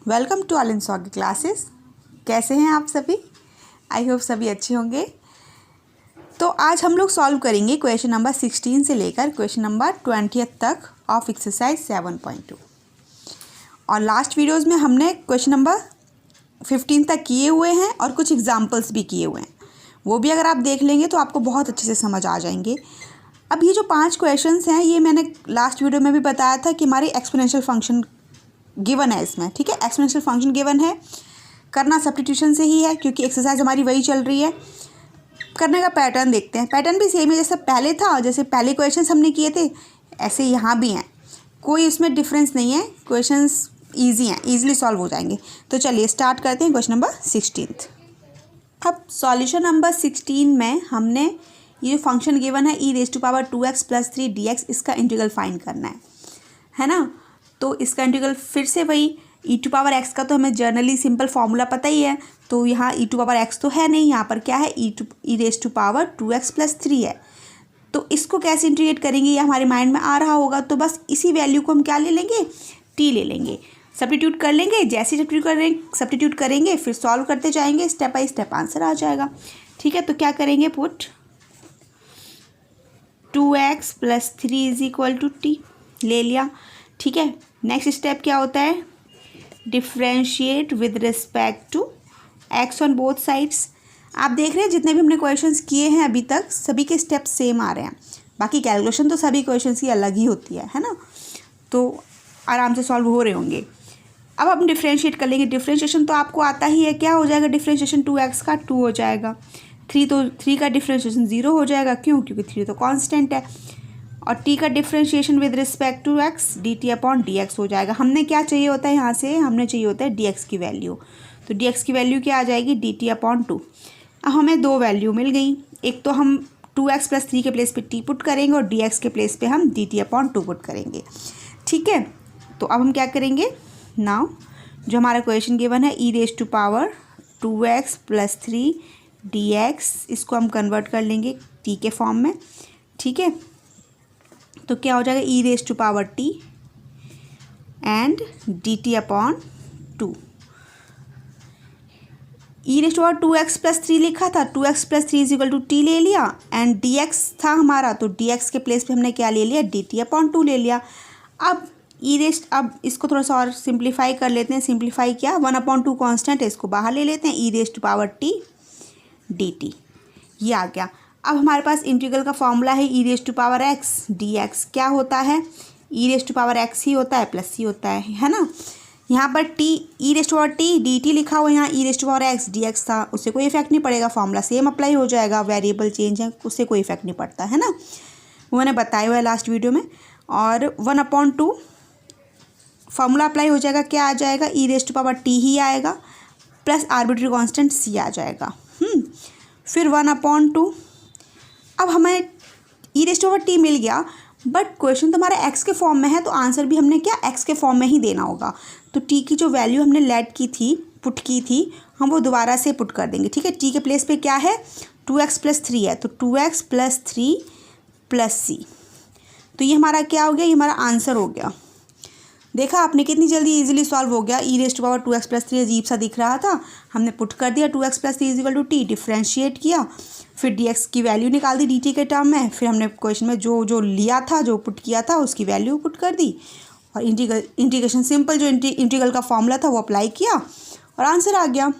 Welcome to all सॉगी classes. कैसे हैं आप सभी? आई होप सभी अच्छे होंगे। तो आज हम लोग सॉल्व करेंगे क्वेश्चन नंबर 16 से लेकर क्वेश्चन नंबर 20 तक ऑफ एक्सरसाइज 7.2। और लास्ट वीडियोस में हमने क्वेश्चन नंबर 15 तक किए हुए हैं और कुछ एग्जाम्पल्स भी किए हुए हैं। वो भी अगर आप देख लेंगे तो आपको बहुत अच्छे से समझ आ जाएंगे। अब ये जो 5 क्वेश्चंस हैं, ये मैंने लास्ट वीडियो में भी बताया था कि हमारी एक्सपोनेंशियल फंक्शन गिवन है इसमें। ठीक है, एक्सपोनेंशियल फंक्शन गिवन है, करना सब्स्टिट्यूशन से ही है क्योंकि एक्सरसाइज हमारी वही चल रही है। करने का पैटर्न देखते हैं। पैटर्न भी सेम है जैसे पहले था, जैसे पहले क्वेश्चंस हमने किए थे ऐसे यहाँ भी हैं, कोई इसमें डिफरेंस नहीं है। क्वेश्चंस ईजी हैं, ईजिली सॉल्व हो जाएंगे। तो चलिए स्टार्ट करते हैं क्वेश्चन नंबर 16। अब सॉल्यूशन नंबर 16 में हमने ये जो फंक्शन गिवन है e⁻2x + 3dx, इसका इंटीग्रल फाइंड करना है ना। तो इसका इंटीग्रल फिर से वही e⁻x का तो हमें जनरली सिंपल फार्मूला पता ही है। तो यहाँ e⁻x तो है नहीं, यहाँ पर क्या है e⁻2x + 3 है। तो इसको कैसे इंटीग्रेट करेंगे ये हमारे माइंड में आ रहा होगा। तो बस इसी वैल्यू को हम क्या ले लेंगे, t ले लेंगे, सब्स्टिट्यूट कर लेंगे। जैसे सब्स्टिट्यूट करेंगे फिर सॉल्व करते जाएंगे, स्टेप बाय स्टेप आंसर आ जाएगा। ठीक है, तो क्या करेंगे, पुट 2x + 3 = t ले लिया। ठीक है, नेक्स्ट स्टेप क्या होता है, differentiate with respect to x on both sides. आप देख रहे हैं जितने भी हमने क्वेश्चंस किए हैं अभी तक सभी के स्टेप सेम आ रहे हैं। बाकी कैलकुलेशन तो सभी क्वेश्चंस की अलग ही होती है ना, तो आराम से सॉल्व हो रहे होंगे। अब हम डिफ्रेंशिएट कर लेंगे। डिफ्रेंशिएशन तो आपको आता ही है, क्या हो जाएगा डिफ्रेंशिएशन, 2x का 2 हो जाएगा, 3 का डिफ्रेंशिएशन 0 हो जाएगा। क्यों? क्योंकि 3 तो कांस्टेंट है। और t का differentiation with respect to x dt/dx हो जाएगा। हमने क्या चाहिए होता है यहाँ से, हमने चाहिए होता है dx की वैल्यू। तो dx की वैल्यू क्या आ जाएगी, dt/2। अब हमें दो वैल्यू मिल गई। एक तो हम 2x + 3 के प्लेस पे t पुट करेंगे और dx के प्लेस पे हम dt/2 पुट करेंगे। ठीक है, तो अब हम क्या करेंगे, नाउ जो हमारा क्वेश्चन गिवन है e⁻2x + 3dx, इसको हम कन्वर्ट कर लेंगे t के फॉर्म में। ठीक है, तो क्या हो जाएगा e⁻t एंड dt/2। e⁻2x + 3 लिखा था, 2x + 3 = t ले लिया एंड dx था हमारा, तो dx के प्लेस पे हमने क्या ले लिया, dt/2 ले लिया। अब इसको थोड़ा सा और सिंप्लीफाई कर लेते हैं। सिंप्लीफाई क्या, 1/2 कांस्टेंट है, इसको बाहर ले लेते हैं, e⁻t dt ये आ गया। अब हमारे पास इंटीग्रल का फॉर्मूला है e⁻x dx, क्या होता है, e⁻x ही होता है प्लस ही होता है ना। यहाँ पर e⁻t dt लिखा हुआ, यहाँ e⁻x dx था, उससे कोई इफेक्ट नहीं पड़ेगा, फॉर्मूला सेम अप्लाई हो जाएगा। वेरिएबल चेंज है, उससे कोई इफेक्ट नहीं पड़ता है ना, वो मैंने बताया हुआ है लास्ट वीडियो में। और 1/2 फार्मूला अप्लाई हो जाएगा, क्या आ जाएगा, e⁻t ही आएगा प्लस आर्बिट्री कांस्टेंट c आ जाएगा। फिर 1/2। अब हमें e⁻t मिल गया, बट क्वेश्चन तो हमारा x के फॉर्म में है, तो आंसर भी हमने क्या x के फॉर्म में ही देना होगा। तो t की जो वैल्यू हमने लेट की थी, पुट की थी, हम वो दोबारा से पुट कर देंगे। ठीक है, t के प्लेस पे क्या है, 2x + 3 है, तो 2x + 3 + c। तो ये हमारा क्या हो गया, ये हमारा आंसर हो गया। देखा आपने कितनी जल्दी इजीली सॉल्व हो गया। e⁻2x + 3 अजीब सा दिख रहा था, हमने पुट कर दिया 2x + 3 = t, डिफ्रेंशिएट किया, फिर dx की वैल्यू निकाल दी dt के टर्म में। फिर हमने क्वेश्चन में जो लिया था, जो पुट किया था, उसकी वैल्यू पुट कर दी और इंटीग्रेशन सिंपल जो इंटीग्रल का फॉर्मूला था वो अप्लाई किया और आंसर आ गया।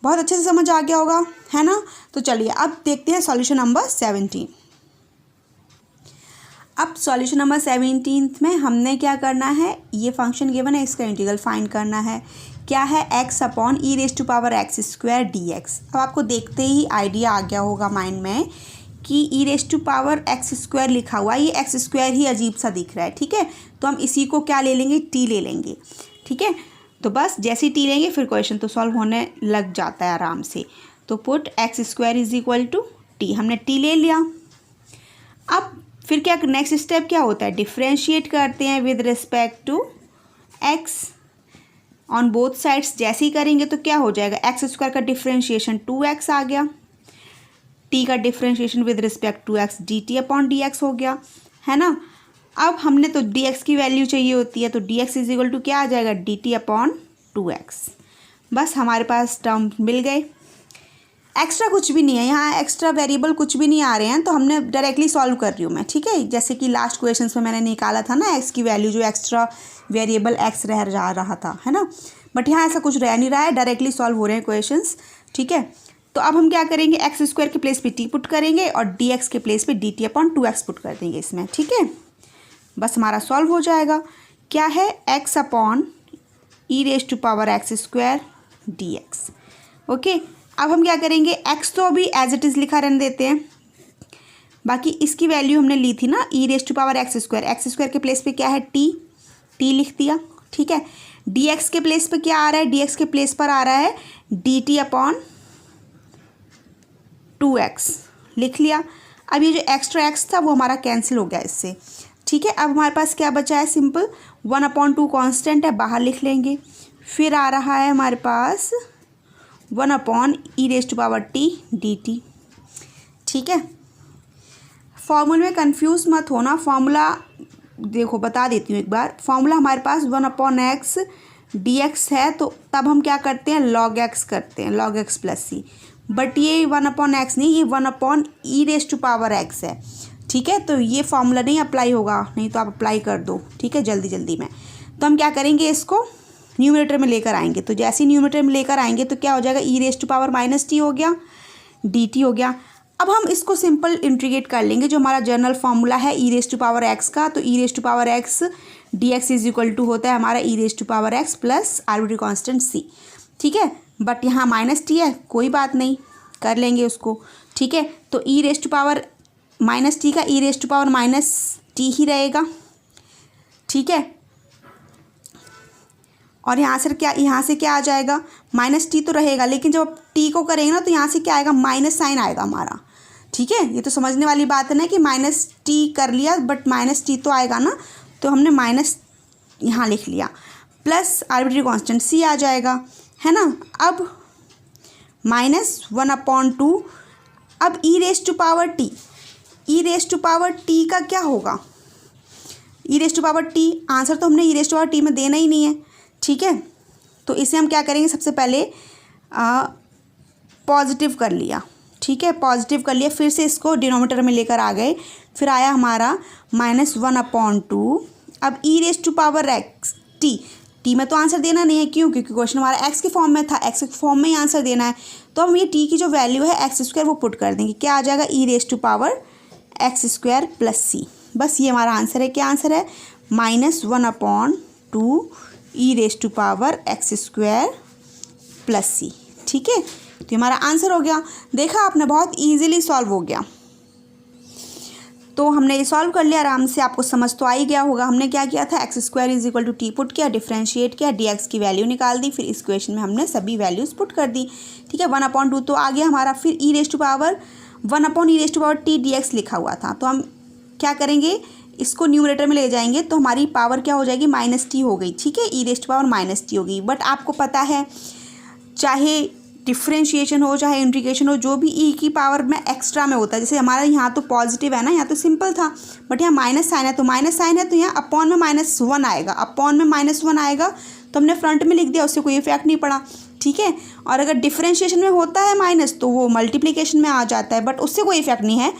बहुत अच्छे से समझ आ गया होगा, है ना। तो चलिए अब देखते हैं सॉल्यूशन नंबर 17। अब सॉल्यूशन नंबर 17 में हमने क्या करना है, ये फंक्शन गिवन है, इसका इंटीग्रल फाइंड करना है। क्या है, x/e⁻x² dx। अब आपको देखते ही आइडिया आ गया होगा माइंड में कि e⁻x² लिखा हुआ है, ये x² ही अजीब सा दिख रहा है। ठीक है, तो हम इसी को क्या ले लेंगे, t ले लेंगे। ठीक है, तो बस जैसे ही t लेंगे फिर क्वेश्चन तो सॉल्व होने लग जाता है आराम से। तो पुट x² = t, हमने t ले लिया। अब फिर क्या नेक्स्ट स्टेप क्या होता है, डिफ्रेंशिएट करते हैं with respect to x on both sides. जैसे ही करेंगे तो क्या हो जाएगा, x² का डिफ्रेंशिएशन 2x आ गया, t का differentiation with respect to x dt/dx हो गया, है ना। अब हमने तो dx की वैल्यू चाहिए होती है, तो dx = क्या आ जाएगा, dt/2। 2x। बस हमारे पास टर्म मिल गए। एक्स्ट्रा कुछ भी नहीं है यहाँ, एक्स्ट्रा वेरिएबल कुछ भी नहीं आ रहे हैं, तो हमने डायरेक्टली सॉल्व कर रही हूँ मैं, ठीक है। जैसे कि लास्ट क्वेश्चंस में मैंने निकाला था ना एक्स की वैल्यू, जो एक्स्ट्रा वेरिएबल एक्स रह जा रहा था, है ना। बट यहाँ ऐसा कुछ रह नहीं रहा है, डायरेक्टली सॉल्व हो रहे हैं क्वेश्चंस, ठीक है। तो अब हम क्या करेंगे, एक्स स्क्वायर के प्लेस पे टी पुट करेंगे और डी एक्स के प्लेस पे D T upon 2x put कर देंगे इसमें, ठीक है। बस हमारा सॉल्व हो जाएगा। क्या है, x upon e raise to power x square d x. Okay, अब हम क्या करेंगे, एक्स तो अभी एज इट इज़ लिखा रहने देते हैं, बाकी इसकी वैल्यू हमने ली थी ना e raise to power x square के प्लेस पे क्या है, टी लिख दिया, ठीक है। डी एक्स के प्लेस पे क्या आ रहा है, डी एक्स के प्लेस पर आ रहा है डी टी अपॉन 2x लिख लिया। अब ये जो एक्स्ट्रा एक्स था वो हमारा कैंसिल हो गया इससे, ठीक है। अब हमारे पास क्या बचा है, सिंपल 1/2 कांस्टेंट है, बाहर लिख लेंगे। फिर आ रहा है हमारे पास 1/e raise to power t d t, ठीक है। फॉर्मूले में कंफ्यूज मत होना, फॉर्मूला देखो बता देती हूँ एक बार। फॉर्मूला हमारे पास 1/x dx है, तो तब हम क्या करते हैं, log x करते हैं, log x plus c. But ये 1/x नहीं, ये 1/e raise to power x है, ठीक है। तो ये फॉर्मूला नहीं अप्लाई होगा, नहीं तो आप अप्लाई कर दो, ठीक है, जल्दी जल्दी में। तो हम क्या करेंगे, इसको न्यूमरेटर में लेकर आएंगे। तो जैसे ही न्यूमरेटर में लेकर आएंगे तो क्या हो जाएगा, e raise to power minus t हो गया, डी टी हो गया। अब हम इसको सिंपल इंटीग्रेट कर लेंगे, जो हमारा जनरल फार्मूला है e raise to power x का। तो e raise to power x d x is equal to होता है हमारा e raise to power x plus arbitrary constant c, ठीक है। बट यहाँ माइनस टी है, कोई बात नहीं, कर लेंगे उसको, ठीक है। तो e raise to power minus t का e raise to power minus t ही रहेगा, ठीक है। और यहाँ से क्या आ जाएगा, माइनस टी तो रहेगा, लेकिन जब आप टी को करेंगे ना तो यहाँ से क्या आएगा, माइनस साइन आएगा हमारा, ठीक है। ये तो समझने वाली बात है ना कि माइनस टी कर लिया बट माइनस टी तो आएगा ना, तो हमने माइनस यहाँ लिख लिया, प्लस आर्बिट्री कांस्टेंट सी आ जाएगा, है ना। अब -1/2, अब e raise to power t का क्या होगा, e raise to power t, answer तो हमने e raise to power t में देना ही नहीं है, ठीक है। तो इसे हम क्या करेंगे, सबसे पहले पॉजिटिव कर लिया, ठीक है, पॉजिटिव कर लिया। फिर से इसको डिनोमिनेटर में लेकर आ गए, फिर आया हमारा -1/2। अब e raise to power x t में तो आंसर देना नहीं है, क्यों, क्योंकि क्वेश्चन हमारा एक्स के फॉर्म में था, एक्स के फॉर्म में ही आंसर देना है। तो हम ये टी की जो वैल्यू है एक्स स्क्वायर वो पुट कर देंगे, क्या आ जाएगा, e raise to power x square plus c. बस ये हमारा आंसर है। क्या आंसर है, -1/2 e raise to power x square plus c, ठीक है। तो हमारा आंसर हो गया। देखा आपने, बहुत इजीली सॉल्व हो गया। तो हमने ये सॉल्व कर लिया आराम से, आपको समझ तो आ ही गया होगा। हमने क्या किया था, x square is equal to t put किया, डिफ्रेंशिएट किया, डी एक्स की वैल्यू निकाल दी, फिर इस क्वेश्चन में हमने सभी वैल्यूज़ पुट कर दी, ठीक है। 1/2 तो आ गया हमारा। फिर e raise to power 1/e raise to power t d x लिखा हुआ था, तो हम क्या करेंगे, इसको न्यूमरेटर में ले जाएंगे, तो हमारी पावर क्या हो जाएगी, माइनस टी हो गई, ठीक है, e raise to power minus t हो गई। बट आपको पता है, चाहे डिफ्रेंशिएशन हो चाहे इंटीग्रेशन हो, जो भी ई की पावर में एक्स्ट्रा में होता है, जैसे हमारा यहाँ तो पॉजिटिव है ना, यहाँ तो सिंपल था, बट यहाँ माइनस साइन है, तो माइनस साइन है तो यहाँ अपॉन में -1 आएगा, अपॉन में -1 आएगा, तो हमने फ्रंट में लिख दिया, उससे कोई इफेक्ट नहीं पड़ा, ठीक है। और अगर डिफ्रेंशिएशन में होता है माइनस, तो वो मल्टीप्लिकेशन में आ जाता है, बट उससे कोई इफेक्ट नहीं है,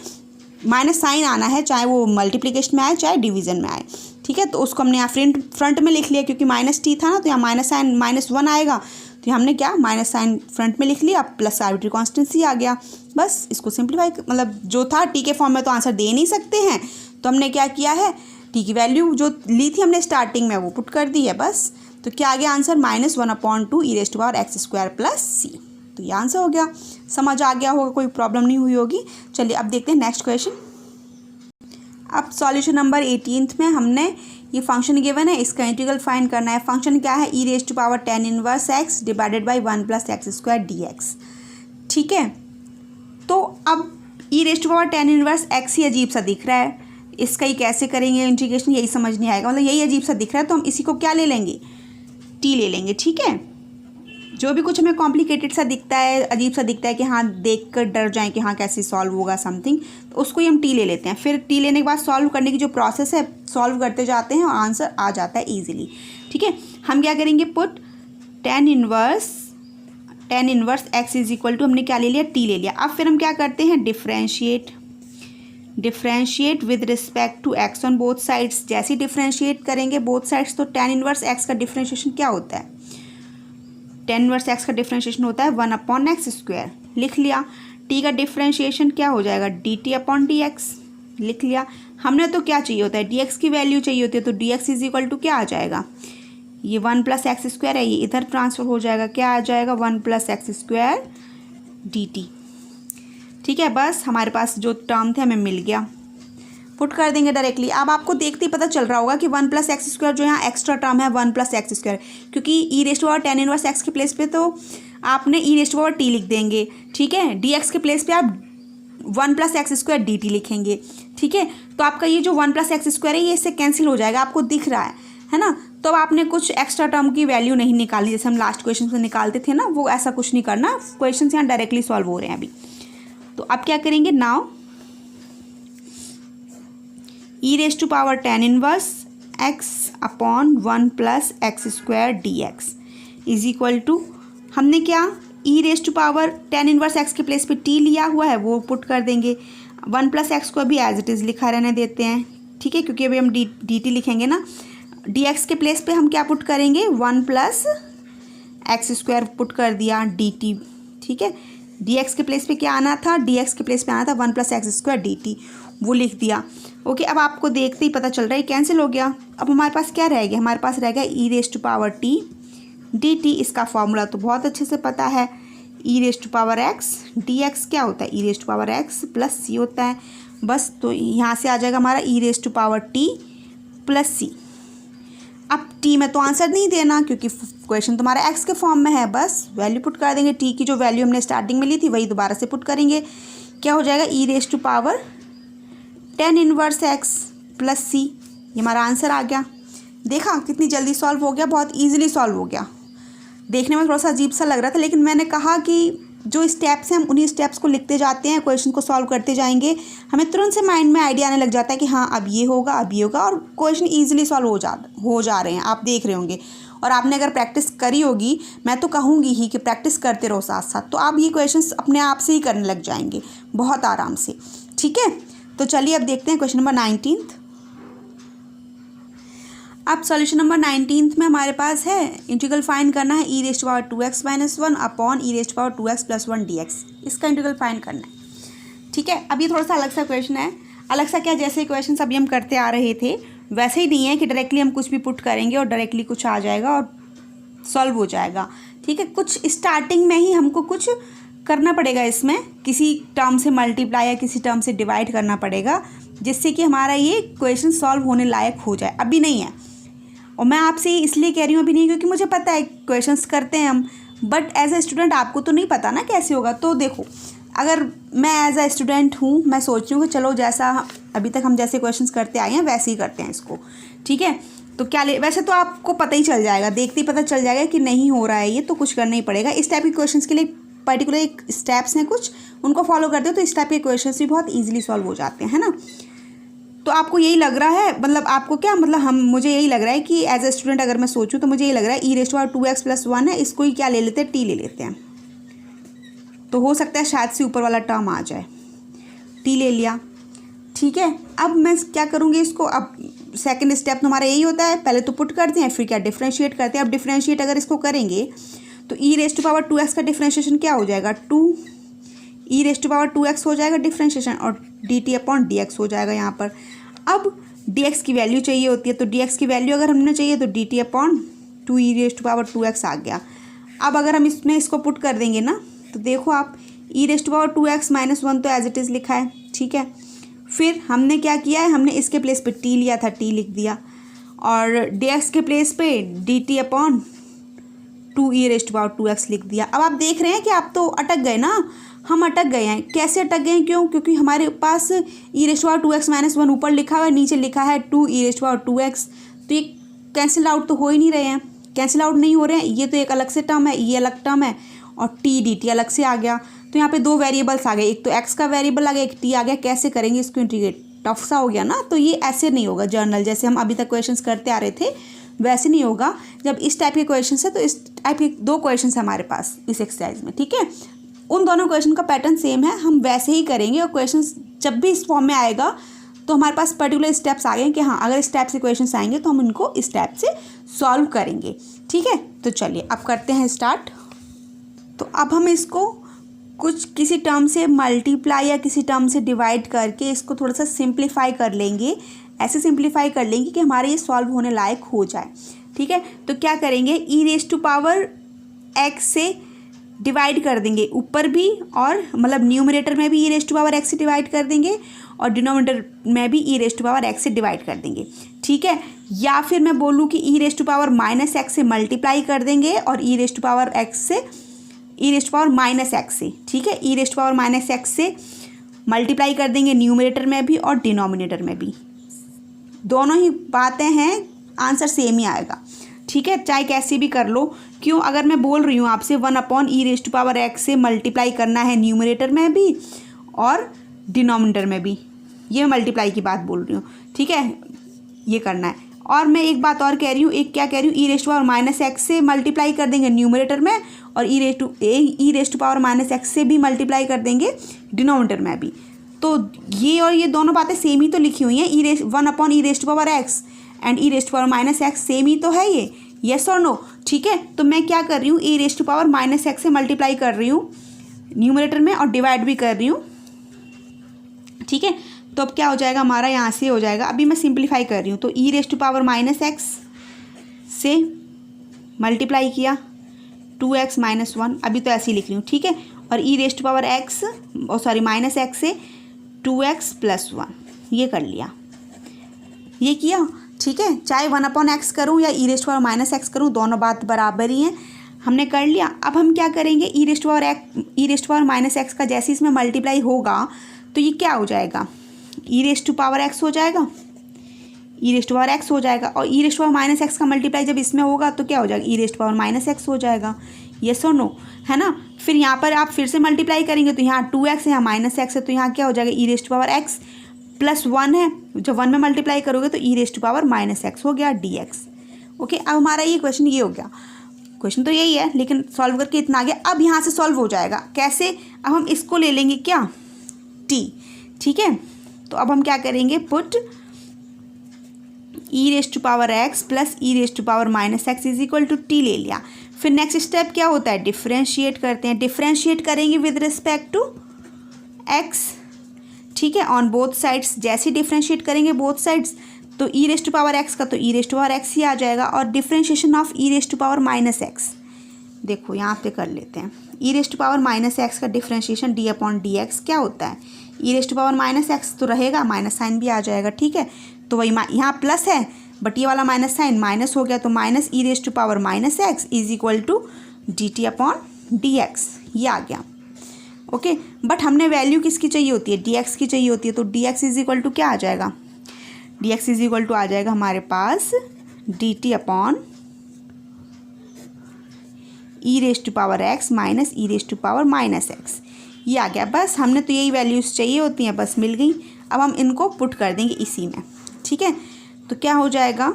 माइनस साइन आना है, चाहे वो मल्टीप्लिकेशन में आए चाहे डिवीजन में आए, ठीक है। तो उसको हमने यहाँ फ्रंट में लिख लिया, क्योंकि माइनस टी था ना, तो यहाँ माइनस साइन -1 आएगा, तो हमने क्या, माइनस साइन फ्रंट में लिख लिया, प्लस आर्बिट्री कांस्टेंट आ गया। बस इसको सिंप्लीफाई, मतलब जो था टी के फॉर्म में तो आंसर दे नहीं सकते हैं, तो हमने क्या किया है, टी की वैल्यू जो ली थी हमने स्टार्टिंग में वो पुट कर दी है बस। तो क्या आ गया answer, -1/2 e raise to power x square plus c. तो ये आंसर हो गया, समझ आ गया होगा, कोई प्रॉब्लम नहीं हुई होगी। चलिए अब देखते हैं नेक्स्ट क्वेश्चन। अब सॉल्यूशन नंबर 18 में हमने ये फंक्शन गिवन है, इसका इंटीग्रल फाइंड करना है। फंक्शन क्या है, e raise to power tan inverse x divided by 1 + x² dx, ठीक है। तो अब e raise to power tan inverse x ही अजीब सा दिख रहा है, इसका ही कैसे करेंगे इंटीग्रेशन, यही समझ नहीं आएगा, मतलब यही अजीब सा दिख रहा है, तो हम इसी को क्या ले लेंगे, टी ले लेंगे, ठीक है। जो भी कुछ हमें कॉम्प्लिकेटेड सा दिखता है, अजीब सा दिखता है कि हाँ देख कर डर जाएं कि हाँ कैसे सॉल्व होगा समथिंग, तो उसको ही हम टी ले लेते हैं। फिर टी लेने के बाद सॉल्व करने की जो प्रोसेस है, सॉल्व करते जाते हैं और आंसर आ जाता है ईजिली, ठीक है। हम क्या करेंगे, put tan inverse x is equal to, हमने क्या ले लिया, टी ले लिया। अब फिर हम क्या करते हैं, differentiate with respect to x on both sides. जैसे ही डिफ्रेंशिएट करेंगे बोथ साइड्स तो टेन इनवर्स एक्स का डिफ्रेंशिएशन क्या होता है, टेन इनवर्स एक्स का डिफ्रेंशिएशन होता है 1/x²। लिख लिया। टी का डिफ्रेंशिएशन क्या हो जाएगा, dt/dx। लिख लिया। हमने तो क्या चाहिए होता है, dx की वैल्यू चाहिए होती है, तो dx इज इक्वल टू क्या आ जाएगा, ये 1+x² है, ये इधर ट्रांसफर हो जाएगा, क्या आ जाएगा 1+x² dt। ठीक है, बस हमारे पास जो टर्म थे हमें मिल गया, पुट कर देंगे डायरेक्टली। अब आपको देखते ही पता चल रहा होगा कि 1+x² जो यहाँ एक्स्ट्रा टर्म है 1+x², क्योंकि e⁻tan इनवर्स x के प्लेस पे तो आपने e⁻t लिख देंगे। ठीक है, dx के प्लेस पे आप 1+x² dt लिखेंगे। ठीक है, तो आपका ये जो 1+x² है ये इससे कैंसिल हो जाएगा, आपको दिख रहा है ना। तो अब आपने कुछ एक्स्ट्रा टर्म की वैल्यू नहीं निकालनी, जैसे हम लास्ट क्वेश्चन में निकालते थे ना, वो ऐसा कुछ नहीं करना। क्वेश्चन यहाँ डायरेक्टली सॉल्व हो रहे हैं अभी। तो अब क्या करेंगे, now e⁻tan inverse x/1+x² dx is equal to, हमने क्या e⁻tan इनवर्स x के प्लेस पे t लिया हुआ है वो पुट कर देंगे। 1+x को भी एज इट इज़ लिखा रहने देते हैं। ठीक है, क्योंकि अभी हम dt लिखेंगे ना, dx के प्लेस पे हम क्या पुट करेंगे, 1+x² पुट कर दिया dt। ठीक है, dx के प्लेस पे क्या आना था, dx के प्लेस पे आना था 1+x² dt, वो लिख दिया। ओके, अब आपको देखते ही पता चल रहा है कैंसिल हो गया। अब हमारे पास क्या रह गया, हमारे पास रह गया e⁻t dt। इसका फॉर्मूला तो बहुत अच्छे से पता है, e⁻x dx क्या होता है, e⁻x + c होता है बस। तो यहाँ से आ जाएगा हमारा e⁻t + c। अब t में तो आंसर नहीं देना क्योंकि क्वेश्चन तुम्हारा x के फॉर्म में है, बस वैल्यू पुट कर देंगे। t की जो वैल्यू हमने स्टार्टिंग में ली थी वही दोबारा से पुट करेंगे। क्या हो जाएगा, e⁻tan इनवर्स x + c। ये हमारा आंसर आ गया। देखा कितनी जल्दी सॉल्व हो गया, बहुत ईजिली सॉल्व हो गया। देखने में थोड़ा सा अजीब सा लग रहा था, लेकिन मैंने कहा कि जो स्टेप्स हैं हम उन्हीं स्टेप्स को लिखते जाते हैं, क्वेश्चन को सॉल्व करते जाएंगे, हमें तुरंत से माइंड में आइडिया आने लग जाता है कि हाँ अब ये होगा, अब ये होगा, और क्वेश्चन ईजिली सॉल्व हो जा रहे हैं, आप देख रहे होंगे। और आपने अगर प्रैक्टिस करी होगी, मैं तो कहूँगी ही कि प्रैक्टिस करते रहो साथ साथ, तो आप ये क्वेश्चन अपने आप से ही करने लग जाएंगे बहुत आराम से। ठीक है, तो चलिए अब देखते हैं क्वेश्चन नंबर 19। अब सॉल्यूशन नंबर 19 में हमारे पास है इंटीग्रल फाइंड करना है e⁻2x - 1 अपॉन e⁻2x + 1 dx। इसका इंटीग्रल फाइंड करना है। ठीक है, अब ये थोड़ा सा अलग सा क्वेश्चन है। अलग सा क्या, जैसे क्वेश्चन अभी हम करते आ रहे थे वैसे ही नहीं है कि डायरेक्टली हम कुछ भी पुट करेंगे और डायरेक्टली कुछ आ जाएगा और सॉल्व हो जाएगा। ठीक है, कुछ स्टार्टिंग में ही हमको कुछ करना पड़ेगा, इसमें किसी टर्म से मल्टीप्लाई या किसी टर्म से डिवाइड करना पड़ेगा, जिससे कि हमारा ये क्वेश्चन सॉल्व होने लायक हो जाए। अभी नहीं है, और मैं आपसे इसलिए कह रही हूँ अभी नहीं, क्योंकि मुझे पता है क्वेश्चंस करते हैं हम, बट एज ए स्टूडेंट आपको तो नहीं पता ना कैसे होगा। तो देखो, अगर मैं एज ए स्टूडेंट हूँ, मैं सोच रही हूँ कि चलो जैसा अभी तक हम जैसे क्वेश्चंस करते आए हैं वैसे ही करते हैं इसको। ठीक है, तो क्या वैसे तो आपको पता ही चल जाएगा, देखते ही पता चल जाएगा कि नहीं हो रहा है ये, तो कुछ करना ही पड़ेगा। इस टाइप के क्वेश्चंस के लिए पर्टिकुलर एक स्टेप्स हैं कुछ, उनको फॉलो करते हो तो इस टाइप के क्वेश्चंस भी बहुत ईजिली सॉल्व हो जाते हैं, है ना। तो आपको यही लग रहा है, मतलब आपको क्या, मतलब मुझे यही लग रहा है कि एज ए स्टूडेंट अगर मैं सोचूं तो मुझे यही लग रहा है e⁻2x + 1 है, इसको ही क्या ले लेते हैं, t ले लेते हैं, तो हो सकता है शायद से ऊपर वाला टर्म आ जाए। t ले लिया। ठीक है, अब मैं क्या करूँगी इसको, अब सेकंड स्टेप तो हमारा यही होता है, पहले तो पुट करते हैं फिर क्या डिफ्रेंशिएट करते हैं। अब डिफ्रेंशिएट अगर इसको करेंगे तो e⁻2x का डिफ्रेंशिएशन क्या हो जाएगा, 2 e⁻2x हो जाएगा डिफ्रेंशिएशन, और dt/dx हो जाएगा यहाँ पर। अब dx की वैल्यू चाहिए होती है, तो dx की वैल्यू अगर हमने चाहिए तो dt/2 e⁻2x आ गया। अब अगर हम इसमें इसको पुट कर देंगे ना, तो देखो आप e⁻2x - 1 तो एज इट इज़ लिखा है। ठीक है, फिर हमने क्या किया है, हमने इसके प्लेस पे t लिया था, t लिख दिया, और dx के प्लेस पे dt/2 e⁻2x लिख दिया। अब आप देख रहे हैं कि आप तो अटक गए ना, हम अटक गए हैं। कैसे अटक गए हैं, क्यों, क्योंकि हमारे पास e⁻2x - 1 ऊपर लिखा हुआ है, नीचे लिखा है 2 e⁻2x, तो ये कैंसिल आउट तो हो ही नहीं रहे हैं, कैंसिल आउट नहीं हो रहे हैं। ये तो एक अलग से टर्म है, ये अलग टर्म है, और t dt अलग से आ गया। तो यहाँ पे दो वेरिएबल्स आ गए, एक तो x का वेरिएबल आ गया, एक t आ गया। कैसे करेंगे इसको इंटीग्रेट, टफ सा हो गया ना। तो ये ऐसे नहीं होगा जर्नल, जैसे हम अभी तक क्वेश्चंस करते आ रहे थे वैसे नहीं होगा। जब इस टाइप के क्वेश्चन है तो इस टाइप के 2 क्वेश्चन है हमारे पास इस एक्सरसाइज में, ठीक है। उन दोनों क्वेश्चन का पैटर्न सेम है, हम वैसे ही करेंगे और क्वेश्चन जब भी इस फॉर्म में आएगा तो हमारे पास पर्टिकुलर स्टेप्स आ गए कि हाँ अगर इस टाइप से क्वेश्चन आएंगे तो हम इनको इस टाइप से सॉल्व करेंगे, ठीक है। तो चलिए अब करते हैं स्टार्ट। तो अब हम इसको कुछ किसी टर्म से मल्टीप्लाई या किसी टर्म से डिवाइड करके इसको थोड़ा सा सिंप्लीफाई कर लेंगे, ऐसे सिंप्लीफाई कर लेंगे कि हमारे ये सॉल्व होने लायक हो जाए, ठीक है। तो क्या करेंगे, e⁻x से डिवाइड कर देंगे ऊपर भी, और मतलब न्यूमरेटर में भी e⁻x से डिवाइड कर देंगे और डिनोमिनेटर में भी e⁻x से डिवाइड कर देंगे, ठीक है। या फिर मैं बोलूँ कि e⁻−x से मल्टीप्लाई कर देंगे और e⁻x से e⁻−x से, ठीक है, e⁻−x से मल्टीप्लाई कर देंगे न्यूमरेटर में भी और डिनोमिनेटर में भी। दोनों ही बातें हैं, आंसर सेम ही आएगा, ठीक है, चाहे कैसी भी कर लो। क्यों, अगर मैं बोल रही हूँ आपसे 1/e⁻x से मल्टीप्लाई करना है न्यूमरेटर में भी और डिनोमिनेटर में भी, ये मल्टीप्लाई की बात बोल रही हूँ, ठीक है, ये करना है। और मैं एक बात और कह रही हूँ, एक क्या कह रही हूँ, e⁻x से मल्टीप्लाई कर देंगे न्यूमरेटर में और e⁻x से भी मल्टीप्लाई कर देंगे डिनोमिनेटर में भी। तो ये और ये दोनों बातें सेम ही तो लिखी हुई हैं, 1/e⁻x एंड e⁻x सेम ही तो है ये, येस और नो, ठीक है। तो मैं क्या कर रही हूँ, e⁻x से मल्टीप्लाई कर रही हूँ न्यूमरेटर में और डिवाइड भी कर रही हूँ, ठीक है। तो अब क्या हो जाएगा हमारा, यहाँ से हो जाएगा, अभी मैं सिंप्लीफाई कर रही हूँ, तो e⁻x से मल्टीप्लाई किया 2x - 1, अभी तो ऐसे ही लिख रही हूँ, ठीक है, और -x से 2x + 1, ये कर लिया, ये किया, ठीक है। चाहे 1/x करूँ या e⁻x करूँ, दोनों बात बराबर ही हैं, हमने कर लिया। अब हम क्या करेंगे, e⁻x का जैसे इसमें मल्टीप्लाई होगा तो ये क्या हो जाएगा, e⁻x हो जाएगा, e⁻x हो जाएगा, और e⁻x का मल्टीप्लाई जब इसमें होगा तो क्या हो जाएगा, e⁻x हो जाएगा, येस और नो, है ना। फिर यहाँ पर आप फिर से मल्टीप्लाई करेंगे तो यहाँ 2x है, यहाँ -x है, तो यहाँ क्या हो जाएगा, e⁻x + 1 है, जब 1 में मल्टीप्लाई करोगे तो e⁻−x हो गया dx, ओके। अब हमारा ये क्वेश्चन ये हो गया, क्वेश्चन तो यही है लेकिन सॉल्व करके इतना आ गया। अब यहाँ से सॉल्व हो जाएगा कैसे, अब हम इसको ले लेंगे क्या, t, ठीक है। तो अब हम क्या करेंगे, पुट e⁻x + e⁻−x = t ले लिया। फिर नेक्स्ट स्टेप क्या होता है, डिफ्रेंशिएट करते हैं, डिफ्रेंशिएट करेंगे विद रिस्पेक्ट टू x, ठीक है, ऑन बोथ साइड्स। जैसे डिफ्रेंशिएट करेंगे बोथ साइड्स तो e⁻x का तो e⁻x ही आ जाएगा, और डिफ्रेंशिएशन ऑफ e⁻−x, देखो यहाँ पे कर लेते हैं, e⁻−x का डिफ्रेंशिएशन d/dx क्या होता है, e⁻−x तो रहेगा, माइनस साइन भी आ जाएगा, ठीक है। तो वही यहाँ प्लस है बट ये वाला माइनस साइन माइनस हो गया, तो -e⁻−x = dt/dx, ये आ गया, ओके। बट हमने वैल्यू किसकी चाहिए होती है, dx की चाहिए होती है, तो dx = क्या आ जाएगा, dx = आ जाएगा हमारे पास dt/e⁻x -e⁻−x, ये आ गया। बस हमने तो यही वैल्यूज़ चाहिए होती हैं, बस मिल गई। अब हम इनको पुट कर देंगे इसी में, ठीक है। तो क्या हो जाएगा,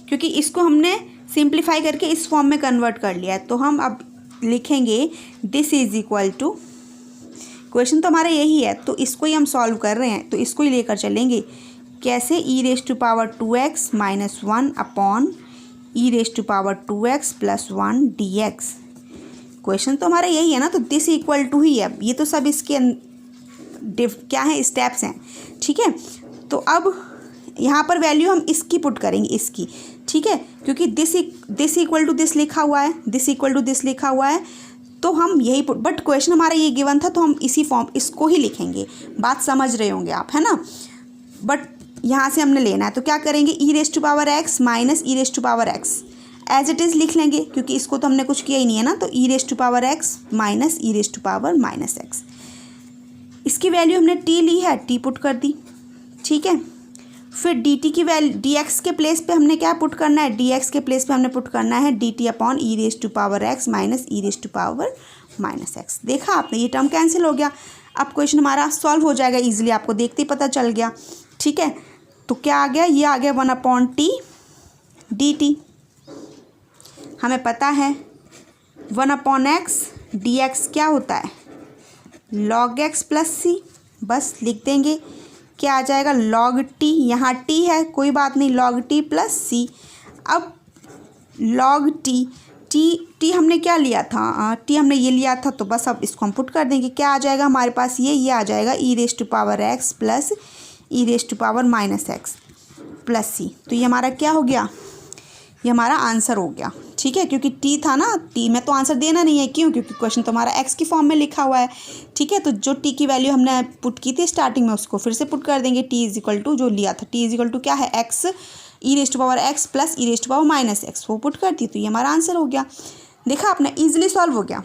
क्योंकि इसको हमने सिंप्लीफाई करके इस फॉर्म में कन्वर्ट कर लिया है, तो हम अब लिखेंगे this is equal to, question तो हमारा यही है तो इसको ही हम सॉल्व कर रहे हैं, तो इसको ही लेकर चलेंगे। कैसे, e⁻2x - 1/e⁻2x + 1 dx, क्वेश्चन तो हमारा यही है ना, तो दिस इक्वल टू ही है, ये तो सब इसके क्या है, स्टेप्स हैं, ठीक है। तो अब यहाँ पर वैल्यू हम इसकी पुट करेंगे, इसकी, ठीक है, क्योंकि दिस इक्वल टू दिस लिखा हुआ है, दिस इक्वल टू दिस लिखा हुआ है, तो हम यही पुट, बट क्वेश्चन हमारा ये गिवन था तो हम इसी फॉर्म इसको ही लिखेंगे, बात समझ रहे होंगे आप, है ना। बट यहाँ से हमने लेना है तो क्या करेंगे, e⁻x - e⁻x as it is लिख लेंगे, क्योंकि इसको तो हमने कुछ किया ही नहीं है ना, तो e⁻x - e⁻−x, इसकी वैल्यू हमने t ली है, t पुट कर दी, ठीक है। फिर dt की वैल्यू, dx के प्लेस पे हमने क्या पुट करना है, dx के प्लेस पे हमने पुट करना है dt/e⁻x - e⁻−x, देखा आपने, ये टर्म कैंसिल हो गया। अब क्वेश्चन हमारा सॉल्व हो जाएगा इजीली, आपको देखते ही पता चल गया, ठीक है। तो क्या आ गया, ये आ गया 1/t dt। हमें पता है 1/x dx क्या होता है, log x प्लस सी। बस लिख देंगे, क्या आ जाएगा log t, यहाँ t है कोई बात नहीं, log t प्लस सी। अब log t हमने क्या लिया था, t हमने ये लिया था, तो बस अब इसको हम पुट कर देंगे। क्या आ जाएगा हमारे पास, ये आ जाएगा e⁻x plus e⁻−x plus c. तो ये हमारा क्या हो गया, ये हमारा आंसर हो गया। ठीक है, क्योंकि t था ना, t में तो आंसर देना नहीं है, क्यों, क्योंकि क्वेश्चन तो हमारा x की फॉर्म में लिखा हुआ है। ठीक है, तो जो t की वैल्यू हमने पुट की थी स्टार्टिंग में, उसको फिर से पुट कर देंगे। t इज इक्वल टू जो लिया था, t इज इक्वल टू क्या है, x e⁻x प्लस e⁻−x, वो पुट करती, तो ये हमारा आंसर हो गया। देखा आपने, ईजिली सॉल्व हो गया।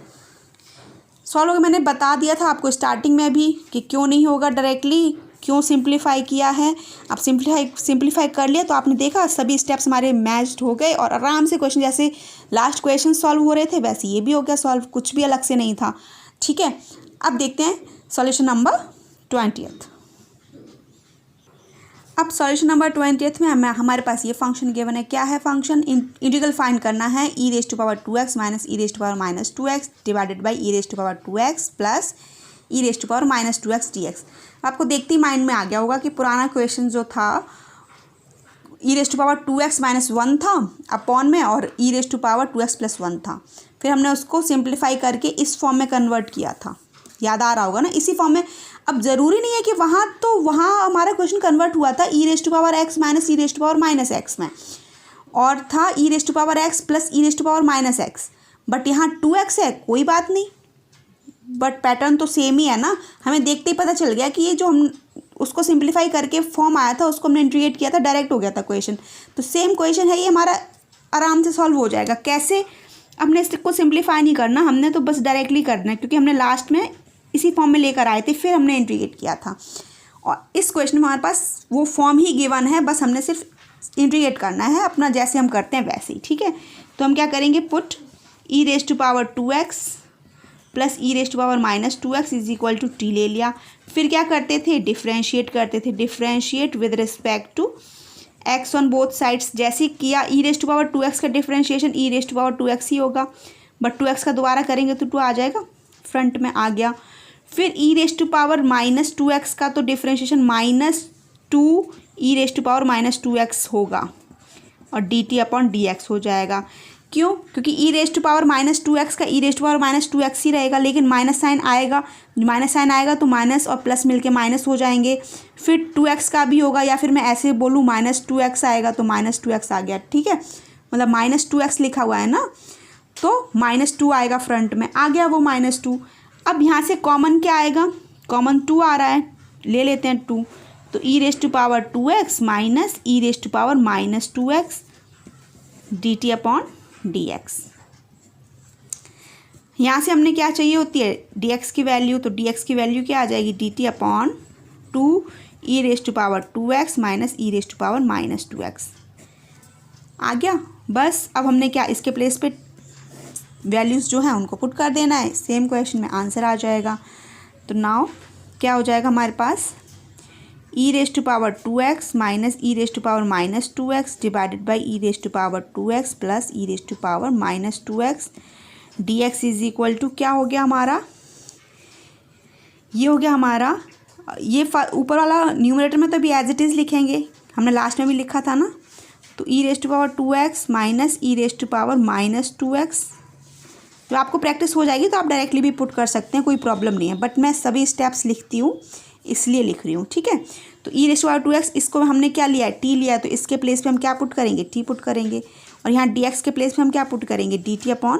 सॉल्व हो गया, मैंने बता दिया था आपको स्टार्टिंग में भी कि क्यों नहीं होगा डायरेक्टली, क्यों सिंप्लीफाई किया है। आप सिंप्लीफाई कर लिया तो आपने देखा सभी स्टेप्स हमारे मैच्ड हो गए और आराम से क्वेश्चन, जैसे लास्ट क्वेश्चन सॉल्व हो रहे थे वैसे ये भी हो गया सॉल्व, कुछ भी अलग से नहीं था। ठीक है, अब देखते हैं सॉल्यूशन नंबर 20th। अब सॉल्यूशन नंबर 20th में हमारे पास ये फंक्शन गिवन है। क्या है फंक्शन, इंटीग्रल फाइंड करना है e⁻2x minus e⁻−2x divided by e⁻2x plus e⁻−2x dx। आपको देखते ही माइंड में आ गया होगा कि पुराना क्वेश्चन जो था e⁻2x माइनस 1 था अपॉन में, और e⁻2x प्लस 1 था। फिर हमने उसको सिंप्लीफाई करके इस फॉर्म में कन्वर्ट किया था, याद आ रहा होगा ना, इसी फॉर्म में। अब ज़रूरी नहीं है कि वहाँ हमारा क्वेश्चन कन्वर्ट हुआ था e⁻x माइनस e⁻−x में, और था e⁻x प्लस e⁻−x, बट यहाँ 2x है, कोई बात नहीं, बट पैटर्न तो सेम ही है ना। हमें देखते ही पता चल गया कि ये जो हम उसको सिंप्लीफाई करके फॉर्म आया था उसको हमने इंटीग्रेट किया था, डायरेक्ट हो गया था क्वेश्चन। तो सेम क्वेश्चन है ये, हमारा आराम से सॉल्व हो जाएगा। कैसे, हमने इसको सिंप्लीफाई नहीं करना, हमने तो बस डायरेक्टली करना है, क्योंकि हमने लास्ट में इसी फॉर्म में लेकर आए थे, फिर हमने इंटीग्रेट किया था। और इस क्वेश्चन में हमारे पास वो फॉर्म ही गिवन है, बस हमने सिर्फ इंटीग्रेट करना है अपना, जैसे हम करते हैं वैसे ही। ठीक है, तो हम क्या करेंगे, put e⁻2x plus e⁻−2x is equal to t ले लिया। फिर क्या करते थे, डिफ्रेंशिएट करते थे, differentiate with respect to x on both sides. जैसे किया e⁻2x का डिफ्रेंशिएशन e⁻2x ही होगा, बट 2x का दोबारा करेंगे तो 2 आ जाएगा, फ्रंट में आ गया। फिर e⁻−2x का तो डिफ्रेंशिएशन -2 e⁻−2x होगा और dt/dx हो जाएगा। क्यों, क्योंकि e⁻−2x का e⁻−2x ही रहेगा, लेकिन माइनस साइन आएगा तो माइनस और प्लस मिलके माइनस हो जाएंगे। फिर 2x का भी होगा, या फिर मैं ऐसे बोलूँ -2x आएगा तो -2x आ गया। ठीक है, मतलब -2x लिखा हुआ है ना, तो -2 आएगा, फ्रंट में आ गया वो -2। अब यहाँ से कॉमन क्या आएगा, कॉमन 2 आ रहा है, ले लेते हैं 2, तो e⁻2x माइनस e⁻−2x dt/dx। यहाँ से हमने क्या चाहिए होती है, dx की वैल्यू, तो dx की वैल्यू क्या आ जाएगी, dt/2 e⁻2x माइनस e⁻−2x आ गया। बस अब हमने क्या, इसके प्लेस पे वैल्यूज़ जो हैं उनको पुट कर देना है, सेम क्वेश्चन में आंसर आ जाएगा। तो नाउ क्या हो जाएगा हमारे पास, e⁻2x minus e⁻−2x divided by e⁻2x plus e⁻−2x dx is equal to क्या हो गया हमारा, ये हो गया हमारा, ये ऊपर वाला न्यूमरेटर में तो भी एज इट इज़ लिखेंगे, हमने लास्ट में भी लिखा था ना। तो e⁻2x माइनस e⁻−2x, तो आपको प्रैक्टिस हो जाएगी तो आप डायरेक्टली भी पुट कर सकते हैं, कोई प्रॉब्लम नहीं है, बट मैं सभी स्टेप्स लिखती हूँ इसलिए लिख रही हूँ। ठीक है, तो e⁻2x इसको हमने क्या लिया है, t लिया है, तो इसके प्लेस पे हम क्या पुट करेंगे, t पुट करेंगे, और यहाँ dx के प्लेस पे हम क्या पुट करेंगे, dt/2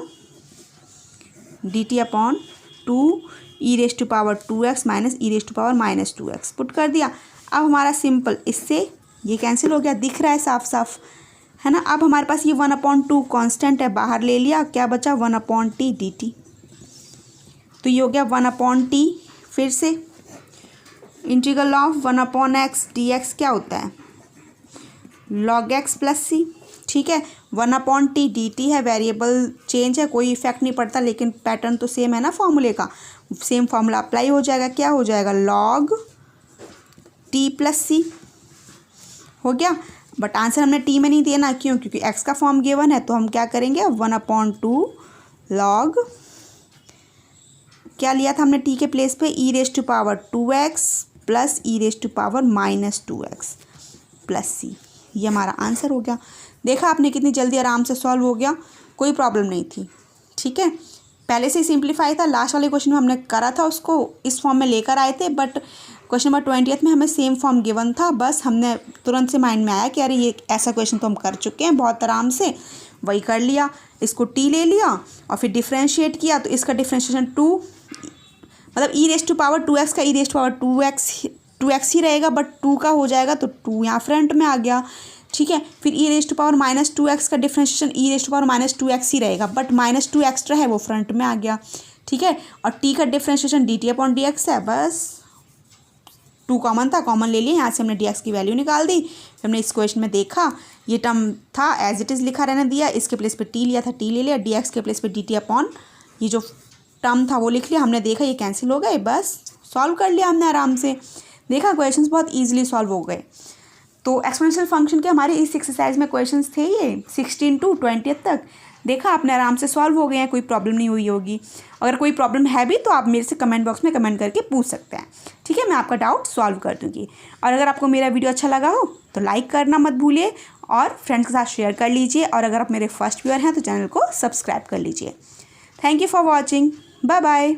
e⁻2x minus e⁻−2x put कर दिया। अब हमारा सिंपल, इससे ये कैंसिल हो गया, दिख रहा है साफ साफ, है ना। अब हमारे पास ये 1/2 कांस्टेंट है, बाहर ले लिया, क्या बचा 1/t dt, तो ये हो गया 1/t। फिर से इंटीग्रल ऑफ 1/x dx क्या होता है, log x प्लस सी। ठीक है, 1/t dt है, वेरिएबल चेंज है, कोई इफेक्ट नहीं पड़ता, लेकिन पैटर्न तो सेम है ना फॉर्मूले का, सेम फॉर्मूला अप्लाई हो जाएगा। क्या हो जाएगा, log t प्लस सी हो गया। बट आंसर हमने टी में नहीं दिया ना, क्यों? क्योंकि एक्स का फॉर्म गिवन है, तो हम क्या करेंगे 1/2 लॉग, क्या लिया था हमने टी के प्लेस पे, e⁻² प्लस e⁻−2x प्लस सी। ये हमारा आंसर हो गया। देखा आपने कितनी जल्दी आराम से सॉल्व हो गया, कोई प्रॉब्लम नहीं थी। ठीक है, पहले से ही सिंप्लीफाई था, लास्ट वाले क्वेश्चन में हमने करा था, उसको इस फॉर्म में लेकर आए थे, बट क्वेश्चन नंबर 20 में हमें सेम फॉर्म गिवन था, बस हमने तुरंत से माइंड में आया कि अरे ये ऐसा क्वेश्चन तो हम कर चुके हैं बहुत आराम से, वही कर लिया। इसको टी ले लिया और फिर डिफ्रेंशिएट किया, तो इसका डिफ्रेंशिएशन 2, मतलब e⁻²x का e⁻²2x ही रहेगा, बट 2 का हो जाएगा, तो 2 यहाँ फ्रंट में आ गया। ठीक है, फिर e⁻−2x का डिफ्रेंशिएशन e⁻−2x ही रहेगा, बट -2 एक्स्ट्रा है वो फ्रंट में आ गया। ठीक है, और t का डिफ्रेंशिएशन dt/dx है, बस 2 कॉमन था, कॉमन ले लिए, यहाँ से हमने dx की वैल्यू निकाल दी। फिर हमने इस क्वेश्चन में देखा, ये टर्म था एज इट इज़ लिखा रहने दिया, इसके प्लेस पे t लिया था, t ले लिया, dx के प्लेस पे dt/ ये जो टर्म था वो लिख लिया हमने, देखा ये कैंसिल हो गए, बस सॉल्व कर लिया हमने आराम से। देखा क्वेश्चंस बहुत इजीली सॉल्व हो गए। तो एक्सपोनेंशियल फंक्शन के हमारे इस एक्सरसाइज में क्वेश्चंस थे ये 16 to 20 तक। देखा आपने, आराम से सॉल्व हो गए हैं, कोई प्रॉब्लम नहीं हुई होगी। अगर कोई प्रॉब्लम है भी तो आप मेरे से कमेंट बॉक्स में कमेंट करके पूछ सकते हैं। ठीक है, मैं आपका डाउट सॉल्व कर दूँगी। और अगर आपको मेरा वीडियो अच्छा लगा हो तो लाइक करना मत भूलिए और फ्रेंड्स के साथ शेयर कर लीजिए। और अगर आप मेरे फर्स्ट व्यूअर हैं तो चैनल को सब्सक्राइब कर लीजिए। Thank you for watching, bye bye.